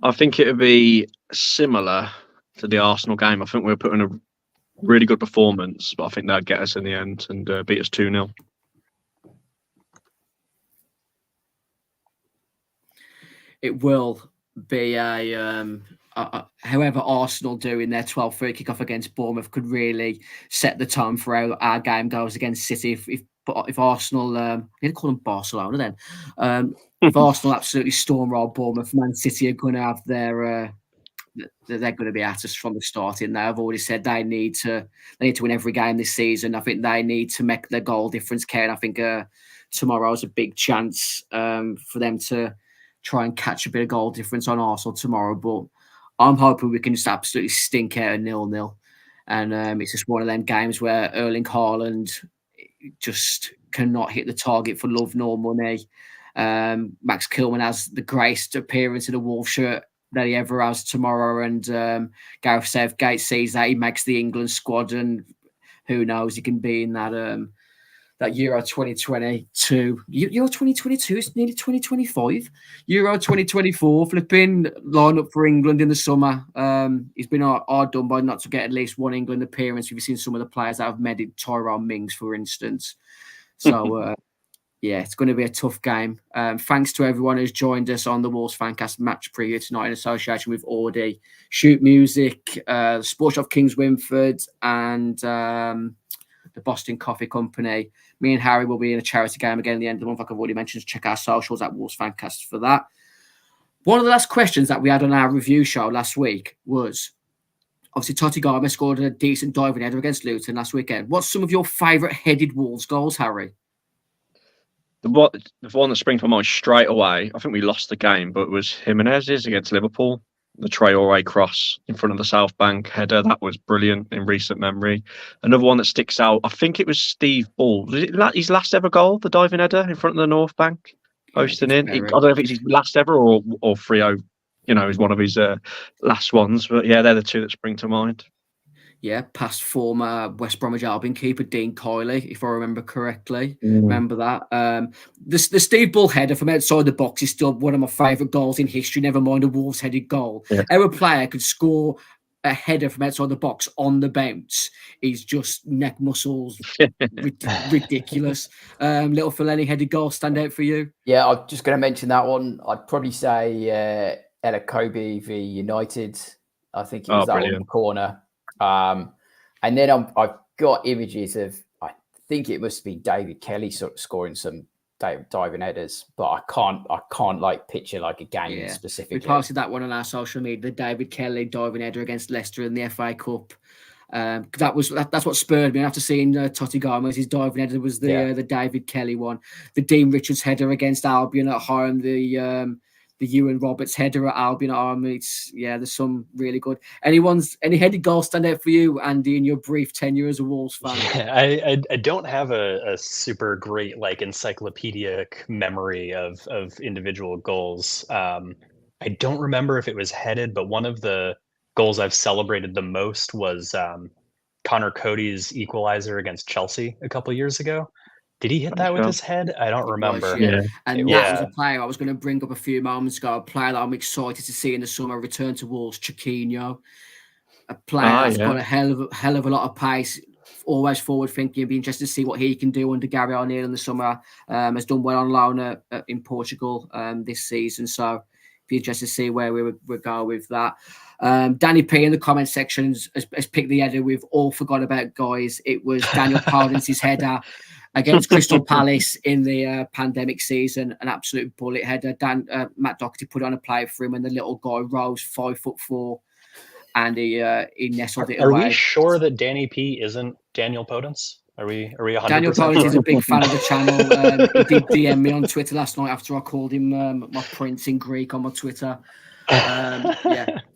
I think it would be similar to the Arsenal game. I think we're putting a really good performance, but I think they'd get us in the end and beat us 2-0. It will be however Arsenal do in their 12th free kick-off against Bournemouth could really set the tone for how our game goes against City. If Arsenal, I need to call them Barcelona then. If Arsenal absolutely stormroll Bournemouth, Man City are going to have they're going to be at us from the start. In there, I've already said they need to win every game this season. I think they need to make their goal difference count. I think tomorrow's a big chance for them to try and catch a bit of goal difference on Arsenal tomorrow. But I'm hoping we can just absolutely stink out a 0-0. And it's just one of them games where Erling Haaland just cannot hit the target for love nor money. Max Kilman has the greatest appearance in a Wolves shirt that he ever has tomorrow, and Gareth Southgate sees that he makes the England squad, and who knows, he can be in that Euro 2022. Euro 2022 is nearly 2025. Euro 2024 flipping line up for England in the summer. He's been hard done by not to get at least one England appearance. We've seen some of the players that have made it, Tyrone Mings, for instance. So, yeah, it's going to be a tough game. Thanks to everyone who's joined us on the Wolves Fancast match preview tonight in association with Auddy, Shoot Music, Sports Shop Kingswinford, and the Bostin Coffee Company. Me and Harry will be in a charity game again at the end of the month, like I've already mentioned. Check our socials at Wolves Fancast for that. One of the last questions that we had on our review show last week was, obviously, Toti Gomez scored a decent diving header against Luton last weekend. What's some of your favourite headed Wolves goals, Harry? The one that springs to my mind straight away, I think we lost the game, but it was Jimenez's against Liverpool. The Traore cross in front of the South Bank header, that was brilliant in recent memory. Another one that sticks out, I think it was Steve Ball. Was it his last ever goal, the diving header in front of the North Bank? Posting in. I don't know if it's his last ever or 3-0, is one of his last ones. But yeah, they're the two that spring to mind. Yeah, past former West Bromwich Albion keeper Dean Kiley, if I remember correctly. Remember that. The Steve Bull header from outside the box is still one of my favourite goals in history, never mind a Wolves-headed goal. Yeah. Our player could score a header from outside the box on the bounce is just neck muscles, ridiculous. Little Fellaini headed goal stand out for you? Yeah, I'm just going to mention that one. I'd probably say Ella Kobe v United. I think it was that one in the corner. And then I've got images of, I think it must be David Kelly sort of scoring some diving headers, but I can't like picture like a game specifically. We posted that one on our social media, the David Kelly diving header against Leicester in the FA Cup. That's what spurred me after seeing Totti Gomez. His diving header was the David Kelly one. The Dean Richards header against Albion at home. The Ewan Roberts header at Albion at home. There's some really good. Any headed goals stand out for you, Andy, in your brief tenure as a Wolves fan? Yeah, I don't have a super great like encyclopedic memory of individual goals. I don't remember if it was headed, but one of the goals I've celebrated the most was Connor Cody's equalizer against Chelsea a couple of years ago. Did he hit that with his head? I don't remember. And that was a player I was going to bring up a few moments ago. A player that I'm excited to see in the summer return to Wolves, Chiquinho. A player that's got a hell of a lot of pace, always forward thinking. Be interested to see what he can do under Gary O'Neill in the summer. Has done well on loan in Portugal this season. So be interested to see where we would go with that. Danny P in the comment section has picked the header we've all forgot about, guys. It was Daniel Podence' header against Crystal Palace in the pandemic season, an absolute bullet header. Matt Doherty put on a play for him, and the little guy rose 5'4", and he nestled it away. Are we sure that Danny P isn't Daniel Podence? Are we 100% Daniel Podence is a big fan of the channel. He did DM me on Twitter last night after I called him my prince in Greek on my Twitter.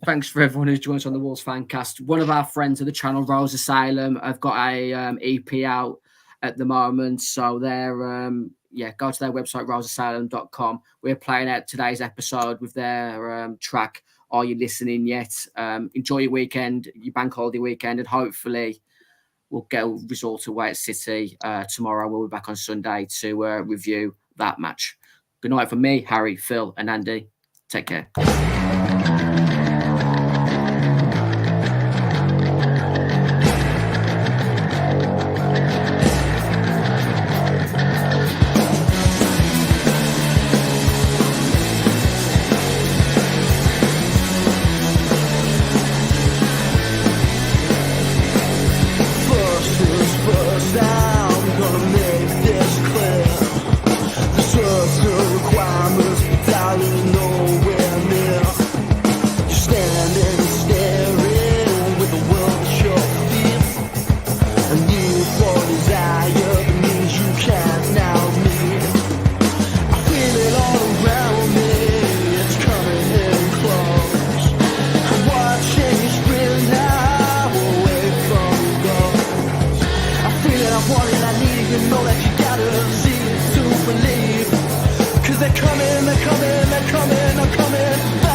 Thanks for everyone who's joined us on the Wolves Fancast. One of our friends of the channel, Rose Asylum, have got a EP out at the moment, so they're go to their website, roseasylum.com. We're playing out today's episode with their track Are You Listening Yet? Enjoy your weekend, your bank holiday weekend, and hopefully we'll get a result away at City tomorrow. We'll be back on Sunday to review that match. Good night from me, Harry, Phil and Andy. Take care. They're coming, they're coming, they're coming, they're coming.